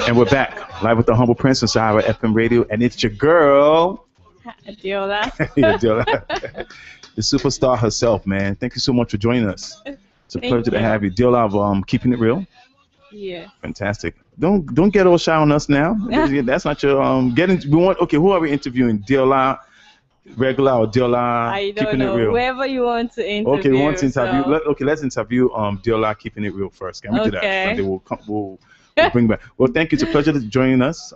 And we're back live with the Humble Prince on Sahara FM Radio, and it's your girl, Adeola. Adeola, the superstar herself, man. Thank you so much for joining us. It's a Thank pleasure to you. have you. Deola of Keeping It Real. Yeah. Fantastic. Don't get all shy on us now. That's not your getting. We want. Okay, who are we interviewing? Deola regular or Deola I don't Keeping It know. Real? Whoever you want to interview. Okay, we want to interview. So. Let's interview Deola Keeping It Real first. Can we do that? Okay. And then we'll bring back. Well, thank you. It's a pleasure to joining us.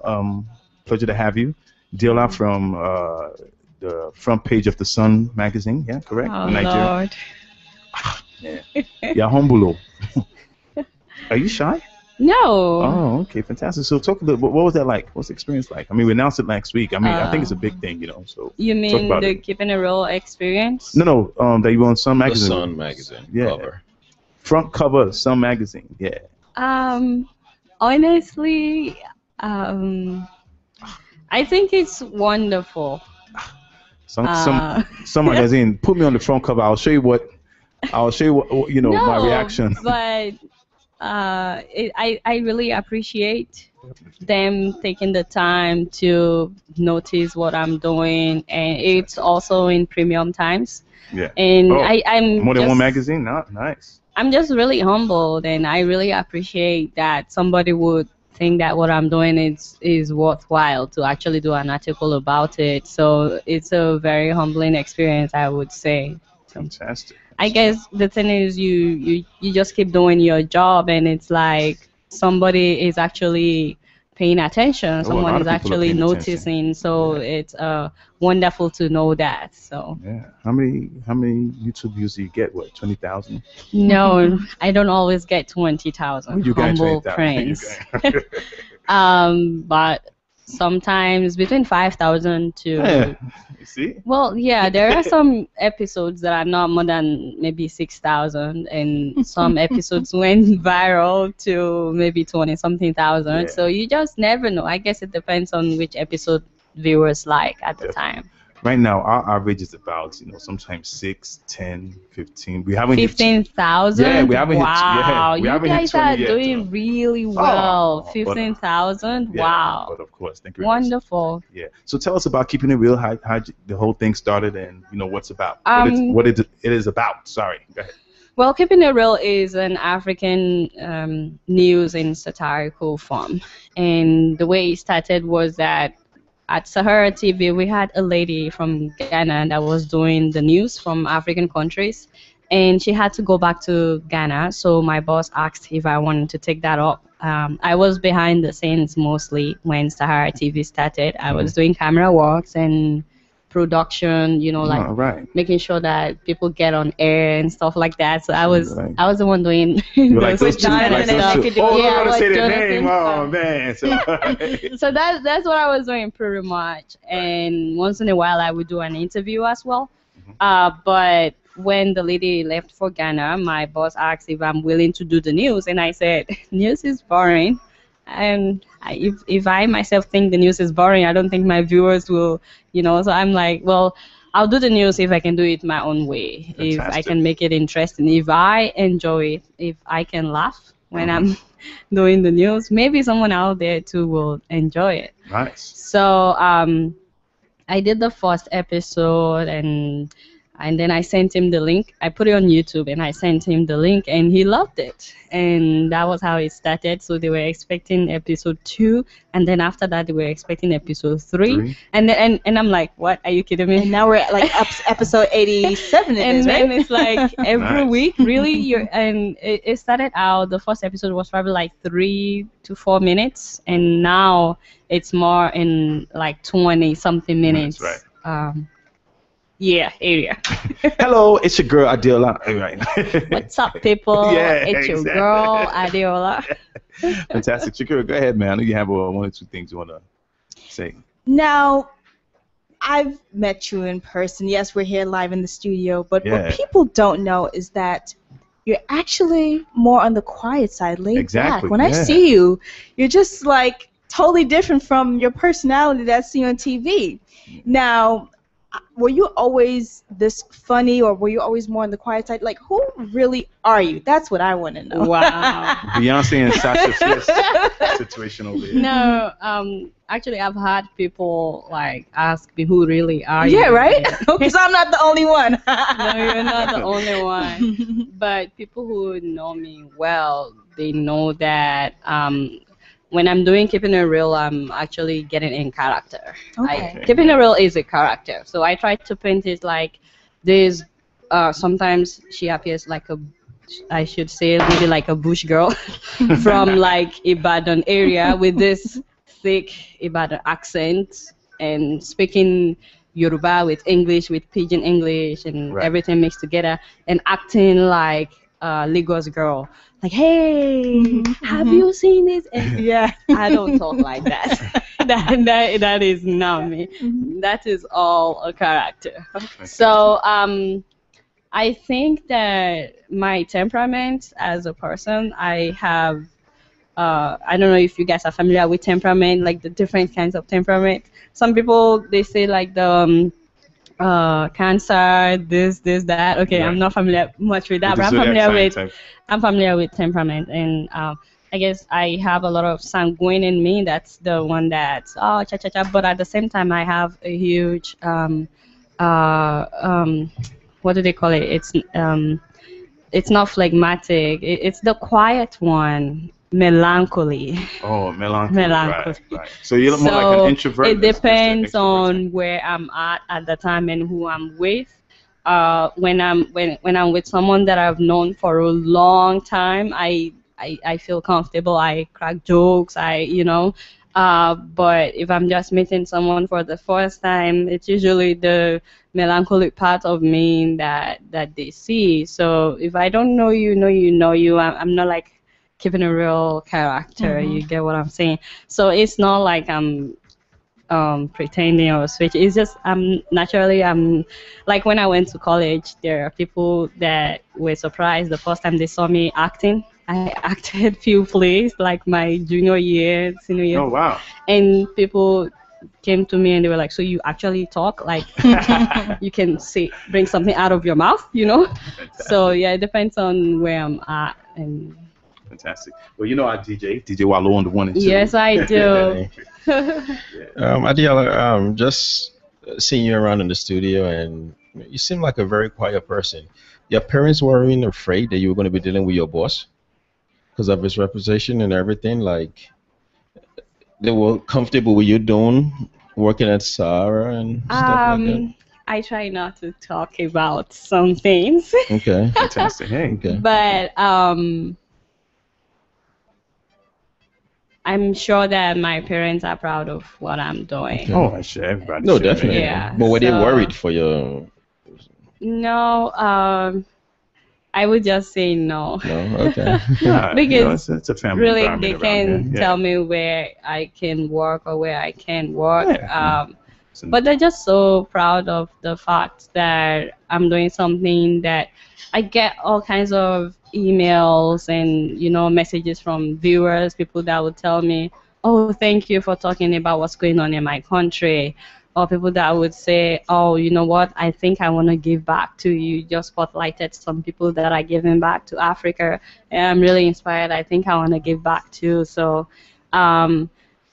Pleasure to have you, Deola from the front page of the Sun magazine. Yeah, correct. Oh, Nigeria. Lord. Yeah, humble. Are you shy? No. Oh, okay, fantastic. So talk a little. What was that like? What's the experience like? I mean, we announced it last week. I mean, I think it's a big thing, So You talk mean about the it. Keeping It Real experience? No. That you were on Sun The magazine. Sun magazine Yeah. cover. Front cover of Sun magazine. Yeah. Honestly, I think it's wonderful. Some magazine. Put me on the front cover. I'll show you what. No, my reaction. But I really appreciate them taking the time to notice what I'm doing, and it's also in premium times. Yeah. And I'm more than just, one magazine. Nice. I'm just really humbled, and I really appreciate that somebody would think that what I'm doing is worthwhile to actually do an article about it. So it's a very humbling experience, I would say. Fantastic. I guess the thing is you just keep doing your job, and it's like somebody is actually paying attention. A lot Someone of is people are actually paying noticing. attention. So Yeah. it's wonderful to know that. So Yeah. How many YouTube views do you get? What, 20,000? no, I don't always get 20,000. You got Humble 20,000. Prince. But sometimes between 5,000 to. Yeah. You see? Well, yeah, there are some episodes that are not more than maybe 6,000, and some episodes went viral to maybe 20-something thousand. Yeah. So you just never know. I guess it depends on which episode viewers like at the time. Right now, our average is about, sometimes 6, 10, 15. We haven't hit 15,000? Yeah, we haven't hit- Wow, yeah, we you haven't hit guys 20 are yet, doing really well. but- 15,000? Yeah, Wow. But of course, thank you. very much. Wonderful. Yeah. So tell us about Keeping It Real, how the whole thing started, and what's about. What it is about. Sorry. Go ahead. Well, Keeping It Real is an African news in satirical form. And the way it started was that at Sahara TV, we had a lady from Ghana that was doing the news from African countries. And she had to go back to Ghana. So my boss asked if I wanted to take that up. I was behind the scenes mostly when Sahara TV started. I was doing camera works and production, All right. making sure that people get on air and stuff like that. So I was the one doing You're like those those two. Jonathan Like stuff. those two. Oh, Yeah, I'm I gonna was say their Jonathan name. Oh stuff. man. So, So that's what I was doing pretty much. And once in a while I would do an interview as well. But when the lady left for Ghana, my boss asked if I'm willing to do the news, and I said, news is boring. And if I myself think the news is boring, I don't think my viewers will, So I'm like, well, I'll do the news if I can do it my own way, if I Fantastic. can make it interesting, if I enjoy it, if I can laugh when I'm doing the news, maybe someone out there too will enjoy it. nice. So I did the first episode, and then I sent him the link. I put it on YouTube, and I sent him the link, and he loved it. And that was how it started. So they were expecting episode 2, and then after that they were expecting episode 3. And I'm like, what? Are you kidding me? And now we're at like episode 87. And then it's like every Nice. week, really. And it started out, the first episode was probably like 3 to 4 minutes, and now it's more in like 20-something minutes. That's right. Yeah, area. Hello, it's your girl Adeola. All right. What's up, people? Yeah, It's your exactly. girl, Adeola. Fantastic. Shakira, go ahead, man. I know you have one or two things you want to say. Now, I've met you in person. Yes, we're here live in the studio, but Yeah. what people don't know is that you're actually more on the quiet side, laid Exactly, back. When I yeah. see you, you're just like totally different from your personality that's seen on TV. Now, were you always this funny, or were you always more on the quiet side? Like, who really are you? That's what I want to know. Wow. Beyonce and Sasha Fierce situation over here. No, actually, I've had people like ask me, "Who really are you?" Yeah, right? Because I'm not the only one. No, you're not the only one. But people who know me well, they know that when I'm doing Keeping It Real, I'm actually getting in character. Okay. Keeping It Real is a character, so I try to paint it like this. Sometimes she appears like a, I should say maybe like a bush girl from like Ibadan area with this thick Ibadan accent and speaking Yoruba with English, with pidgin English, and Right. everything mixed together, and acting like a Lagos girl. Like, hey, have you seen it? And Yeah. I don't talk like that. That is not me. That is all a character. So I think that my temperament as a person, I have. I don't know if you guys are familiar with temperament, like the different kinds of temperament. Some people they say like the cancer, this, that. Okay, I'm Right. not familiar much with that, With the but I'm zodiac familiar sign with type. I'm familiar with temperament, and I guess I have a lot of sanguine in me. That's the one that's cha cha cha. But at the same time, I have a huge what do they call it? It's not phlegmatic. It's the quiet one, melancholy. Oh, melancholy. Melancholy. Right. So you're more like an introvert. It as opposed to depends extrovert type. on where I'm at the time and who I'm with. When I'm with someone that I've known for a long time, I feel comfortable. I crack jokes. But if I'm just meeting someone for the first time, it's usually the melancholic part of me that they see. So if I don't know you, I'm not like keeping a real character. You get what I'm saying? So it's not like I'm pretending or switch. It's just I'm like when I went to college, there are people that were surprised the first time they saw me acting. I acted few plays like my junior year, senior year, Oh wow. and people came to me and they were like, "So you actually talk? Like you can bring something out of your mouth, you know?" So yeah, it depends on where I'm at. And Fantastic. Well, you know I DJ Wallow on the one and two. yes, I do. Adeola, just seeing you around in the studio, and you seem like a very quiet person. Your parents weren't afraid that you were going to be dealing with your boss because of his reputation and everything. Like they were comfortable with you doing working at Sahara and stuff like that. I try not to talk about some things, Okay. Fantastic. Hey. Okay. but I'm sure that my parents are proud of what I'm doing. Okay. Oh, I should. Everybody. No, should, right? definitely. Yeah, But were they so- worried for your? No, I would just say no. No. Okay. Yeah, Because it's a family Really, environment they around can here. Yeah. tell me where I can work or where I can't work. Yeah. But they're just so proud of the fact that I'm doing something that I get all kinds of emails and messages from viewers, people that would tell me, "Oh, thank you for talking about what's going on in my country," or people that would say, "Oh, you know what? I think I want to give back to you. Just spotlighted some people that are giving back to Africa, and I'm really inspired. I think I want to give back too." So.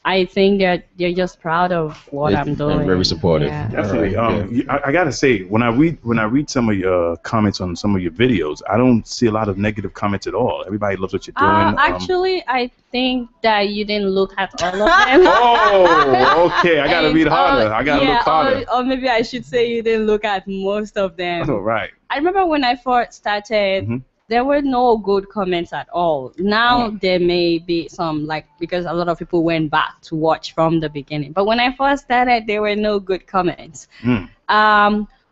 I think that they're just proud of what I'm doing. Very supportive. Yeah. Definitely. Yeah. I gotta say, when I read some of your comments on some of your videos, I don't see a lot of negative comments at all. Everybody loves what you're doing. Actually, I think that you didn't look at all of them. Oh, okay. I gotta And, read harder. I gotta look harder. Or maybe I should say you didn't look at most of them. Oh, right. I remember when I first started, there were no good comments at all. Now there may be some, like, because a lot of people went back to watch from the beginning. But when I first started, there were no good comments.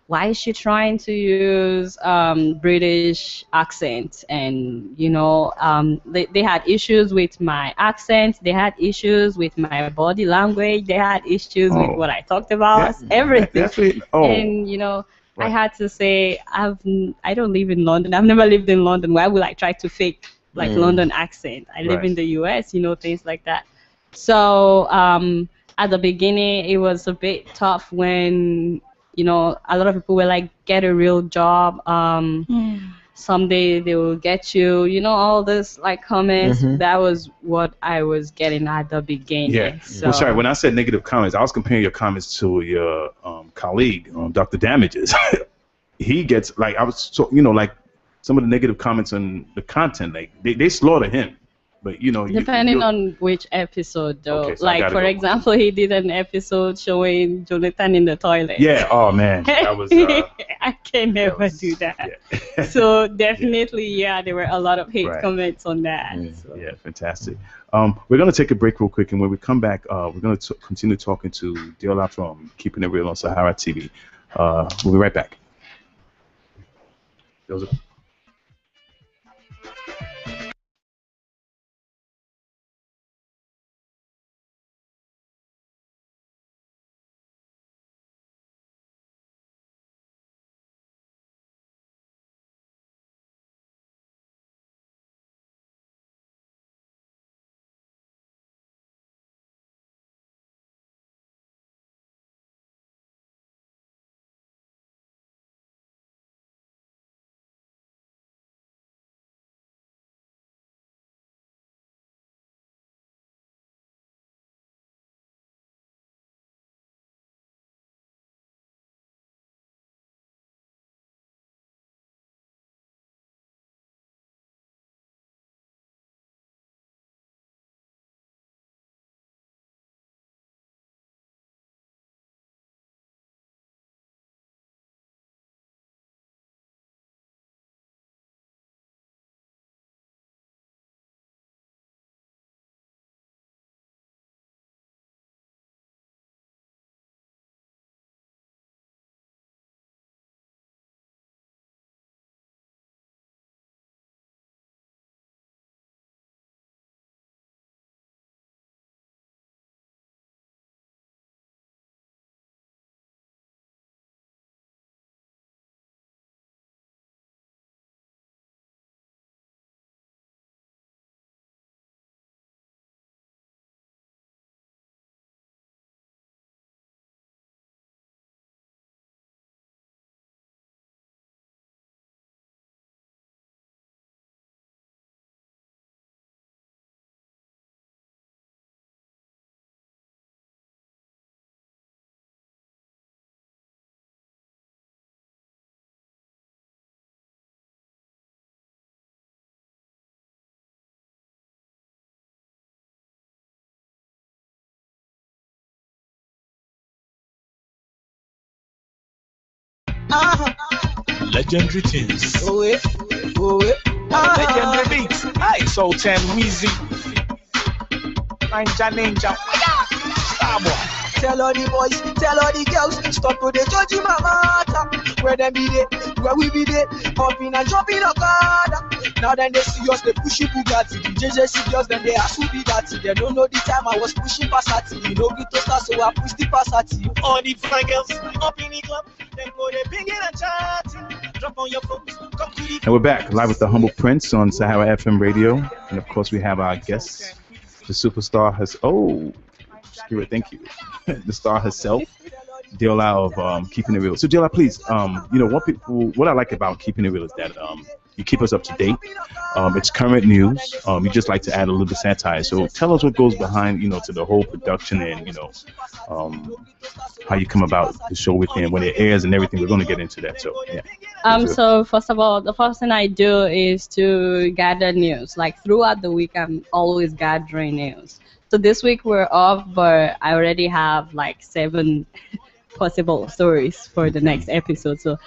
Why is she trying to use British accent? And they had issues with my accent. They had issues with my body language. They had issues with what I talked about. Everything. And I had to say I don't live in London. I've never lived in London. Why would I try to fake like London accent? I live in the US. Things like that. So at the beginning, it was a bit tough when a lot of people were like, get a real job. Someday they will get you. All this like comments. Mhm. That was what I was getting at the beginning. Yeah. So, Well, sorry. When I said negative comments, I was comparing your comments to your colleague, Dr. Damages. He gets like I was so like some of the negative comments on the content, like they slaughter him. But depending on which episode, though. Okay, so I like gotta for go. example, he did an episode showing Jonathan in the toilet. Yeah. Oh man, that was. I can never was- do that. Yeah. So definitely, yeah, there were a lot of hate Right. comments on that. So. Yeah, fantastic. We're gonna take a break real quick, and when we come back, we're gonna continue talking to Adeola from Keeping It Real on Sahara TV. We'll be right back. Those are- Legendary tunes. Oh, it. Oh, it. Legendary beats. Hey, Soul 10 Weezy. Ninja. Starboy. Tell all the boys, tell all the girls, stop to the judging my matter. Where them be there, where we be there, hopping and jumping a car. Now then they see us, they pushing Bugatti. The JJC girls, then they ask who be that. They don't know the time I was pushing Passati. You know Gito Star, so I push the Passati. All the fine girls up in the club. Then go they bring it and chatting. Drop on your phones. Come to the. And we're back live with the Humble Prince on Sahara FM Radio, and of course we have our guest, the superstar has. Oh, Spirit, thank you. The star herself, Adeola of Keeping It Real. So Adeola, please, what I like about Keeping It Real is that you keep us up to date. It's current news. You just like to add a little bit of satire. So tell us what goes behind, to the whole production and, how you come about the show within when it airs and everything. We're going to get into that. So yeah. So first of all, the first thing I do is to gather news. Like throughout the week, I'm always gathering news. So this week we're off, but I already have like 7 possible stories for the next episode. So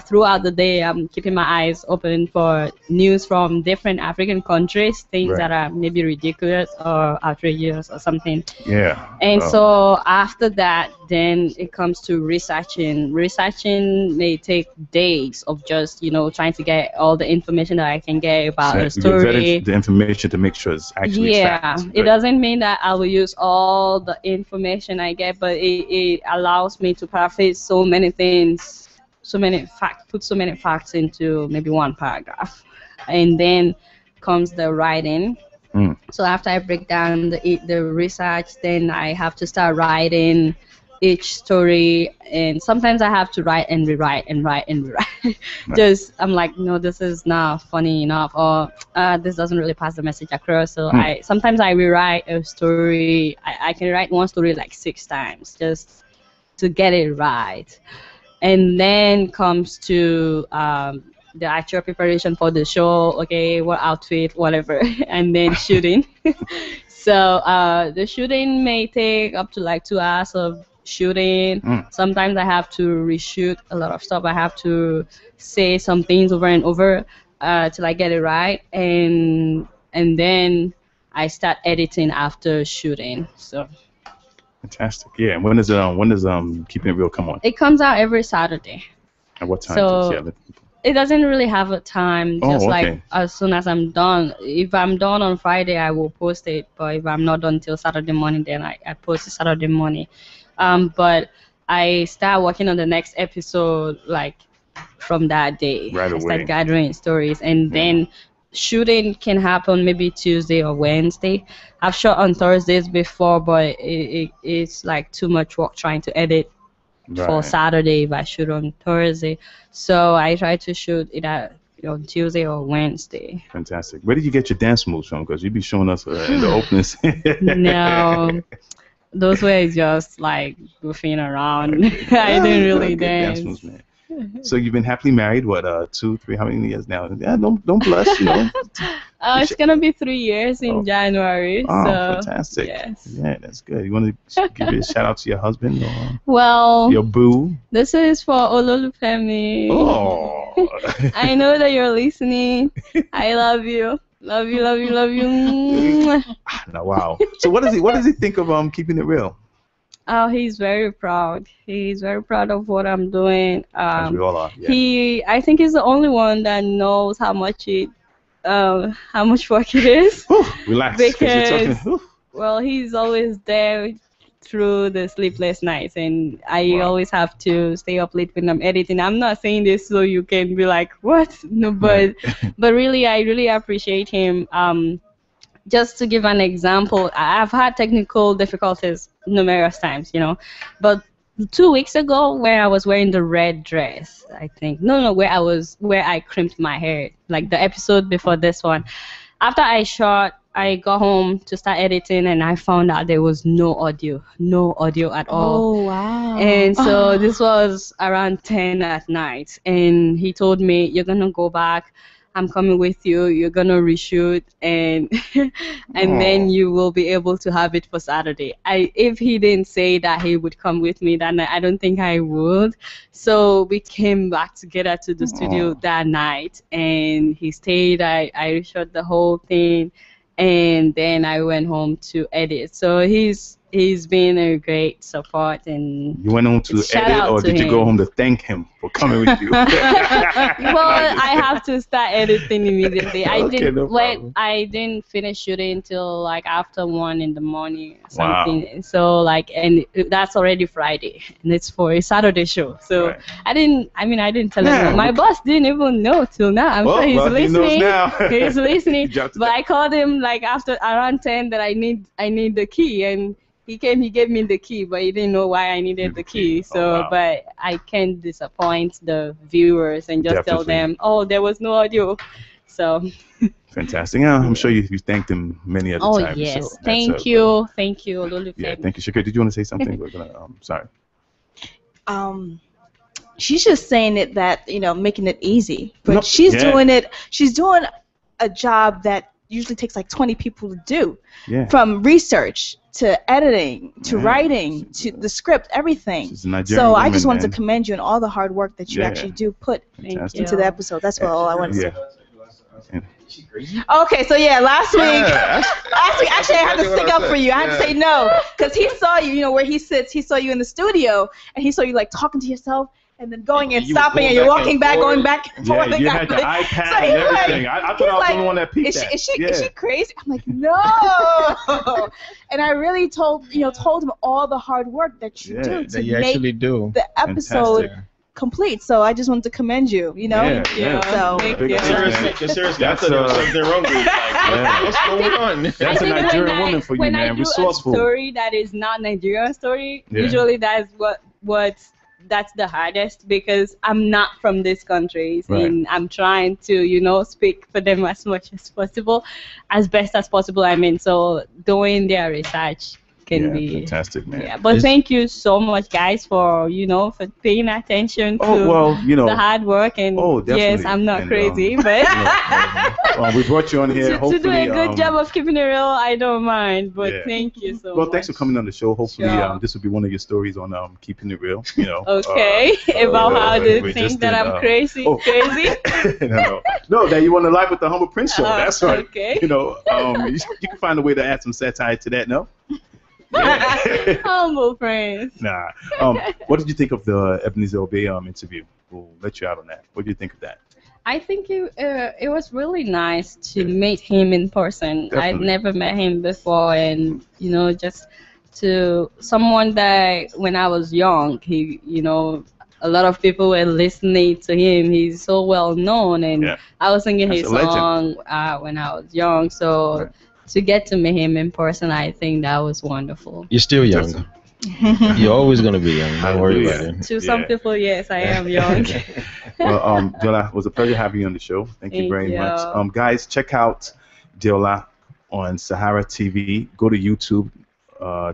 throughout the day, I'm keeping my eyes open for news from different African countries, things Right. that are maybe ridiculous or outrageous or something. Yeah. And so after that, then it comes to researching. Researching may take days of just, trying to get all the information that I can get about a you story. vetted the information to make sure it's actually Yeah, fact. it doesn't mean that I will use all the information I get, but it allows me to paraphrase so many things, put so many facts into maybe one paragraph. And then comes the writing. So after I break down the research, then I have to start writing each story, and sometimes I have to write and rewrite and write and rewrite. Right. Just I'm like, no, this is not funny enough, or this doesn't really pass the message across. So I sometimes I rewrite a story. I can write one story like 6 times just to get it right. And then comes to the actual preparation for the show. Okay, what outfit, whatever, and then shooting. So the shooting may take up to like 2 hours of shooting. Sometimes I have to reshoot a lot of stuff. I have to say some things over and over till I get it right, and then I start editing after shooting. So Fantastic. Yeah. When does Keeping It Real come on? it comes out every Saturday. At what time? So Yeah, let people- it doesn't really have a time. Just like okay. as soon as I'm done. If I'm done on Friday, I will post it. But if I'm not done till Saturday morning, then I post it Saturday morning. But I start working on the next episode like from that day. Right I away. start gathering stories, and then shooting can happen maybe Tuesday or Wednesday. I've shot on Thursdays before, but it's like too much work trying to edit for Right. Saturday if I shoot on Thursday. So I try to shoot it on Tuesday or Wednesday. Fantastic. Where did you get your dance moves from? Because you be showing us in the openings. No, those were just like goofing around. I didn't really Good dance. moves, man. So you've been happily married, what, 2, 3, how many years now? Yeah, don't blush, you know. It's gonna be 3 years in January. Oh, So fantastic. yes. Yeah, that's good. You want to give a shout out to your husband or Well, your boo? this is for Ololufemi. Oh. I know that you're listening. I love you. Love you, love you, love you. Mwah. No, wow. So what does he think of Keeping It Real? Oh, he's very proud. He's very proud of what I'm doing. As we all are. Yeah. I think he's the only one that knows how much work it is. Whew, relax. 'Cause you're Because talking, whew. well, he's always there through the sleepless nights, and I always have to stay up late when I'm editing. I'm not saying this so you can be like, what? No, but really, I really appreciate him. Just to give an example, I've had technical difficulties numerous times, but 2 weeks ago, where I was wearing the red dress, I think. No, where I crimped my hair, like the episode before this one. After I shot, I got home to start editing, and I found out there was no audio at all. Oh, wow. And so this was around 10 at night, and he told me, you're gonna go back, I'm coming with you, you're gonna reshoot, and then you will be able to have it for Saturday. If he didn't say that he would come with me that night, I don't think I would. So we came back together to the studio that night, and he stayed. I reshot the whole thing, and then I went home to edit. So he's been a great support, and You went home to shout edit, out or to did you go him. home to thank him for coming with you? Well, I have to start editing immediately. Okay, no problem. I didn't finish shooting till like after 1 in the morning or Wow. something. So and that's already Friday, and it's for a Saturday show. So Right. I didn't tell Yeah. him. My boss didn't even know till now. I'm sure he's He knows listening. now. He's listening. You dropped it But down. I called him like after around 10 that I need the key, and he came, he gave me the key, but he didn't know why I needed the key. So, Oh, wow. but I can't disappoint the viewers and just tell Definitely. them, oh, there was no audio. So, Fantastic. Yeah, I'm sure you thanked him many other oh times. yes, so that's, thank you, Ololufemi. Yeah, thank you, Shakira. Did you want to say something? We're gonna. Sorry. She's just saying it that, making it easy. But No, she's yeah. doing a job that usually takes like 20 people to do. Yeah. From research to editing to Yeah. writing to the script, everything. She's a Nigerian So I woman, just wanted to man. commend you on all the hard work that you Yeah. actually do put Fantastic. into the episode. That's all I want to Yeah. say. Okay, so yeah, last week, actually I had to stick up for you. I had to say no, because he saw you, where he sits, he saw you in the studio, and he saw you like talking to yourself, and then going and You were stopping, going and you're back walking and back, forth. going back and forth. Yeah, you had your So iPad he's and like- everything. I thought I was he's the only one that peeped is that. she, Yeah. is she crazy? I'm like, no. And I really told him all the hard work that you Yeah, do That to you make actually do. the episode Fantastic. complete. So I just wanted to commend you. You know. Yeah, yeah. So Thank Big you. accomplishment. Seriously, I That's, thought there was something wrong with it. Like, what's going on? That's I a think Nigerian woman for you, when man. I do Resourceful. a story that is not Nigerian story, Yeah. usually that's the hardest because I'm not from these countries Right. and I'm trying to, speak for them as much as possible, as best as possible. I mean, so doing their research can Yeah, be fantastic, man. Yeah, but thank you so much, guys, for for paying attention to Oh, well, the hard work. And Oh, definitely. yes, I'm not And, crazy, but we brought you on here. to Hopefully, do a good job of keeping it real, I don't mind. But yeah. thank you so Well, much. thanks for coming on the show. Hopefully, Sure. this will be one of your stories on keeping it real. Okay, about how we they just think that did, I'm crazy. oh. Crazy. no, that you want to live with the Humble Prince show. That's right. Okay. You can find a way to add some satire to that. No. Yeah. Humble friends. Nah. What did you think of the Ebenezer Obey interview? We'll let you out on that. What do you think of that? I think it was really nice to meet him in person. Definitely. I'd never met him before, and just to someone that when I was young, he a lot of people were listening to him. He's so well known, and Yeah. I was singing That's his a legend. song when I was young. So Right. to get to meet him in person, I think that was wonderful. You're still young. You're always gonna be young. Don't worry about Hallelujah. it. To some Yeah. people, yes, I am young. Well, Diola, it was a pleasure having you on the show. Thank you Thank very you. much. Guys, check out Diola on Sahara TV. Go to YouTube,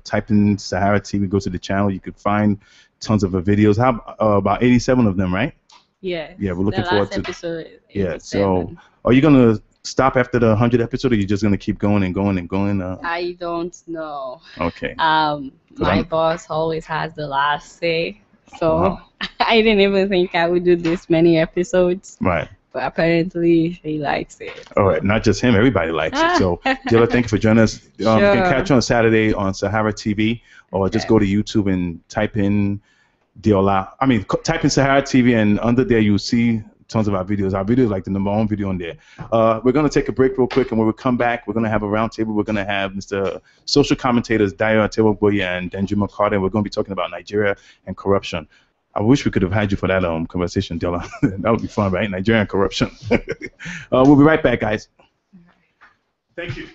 type in Sahara TV, go to the channel. You could find tons of her videos. How about 87 of them, right? Yeah. Yeah, we're looking the forward last to. episode. Yeah. 87. So, are you gonna stop after the 100th episode, or are you just gonna keep going and going and going? I don't know. Okay. My I'm- boss always has the last say, so Wow. I didn't even think I would do this many episodes. Right. But apparently, he likes it. All right. Not just him. Everybody likes it. So, Diola, thank you for joining us. You can Sure. catch you on Saturday on Sahara TV, or just Okay. go to YouTube and type in Diola. I mean, type in Sahara TV, and under there you'll see tons of our videos. Our video is like the #1 video on there. We're going to take a break real quick, and when we come back, we're going to have a round table. We're going to have Mr. Social Commentators Dayo Atewogboye and Denjuma Carter, and we're going to be talking about Nigeria and corruption. I wish we could have had you for that conversation, Diola. That would be fun, right? Nigeria and corruption. We'll be right back, guys. Thank you.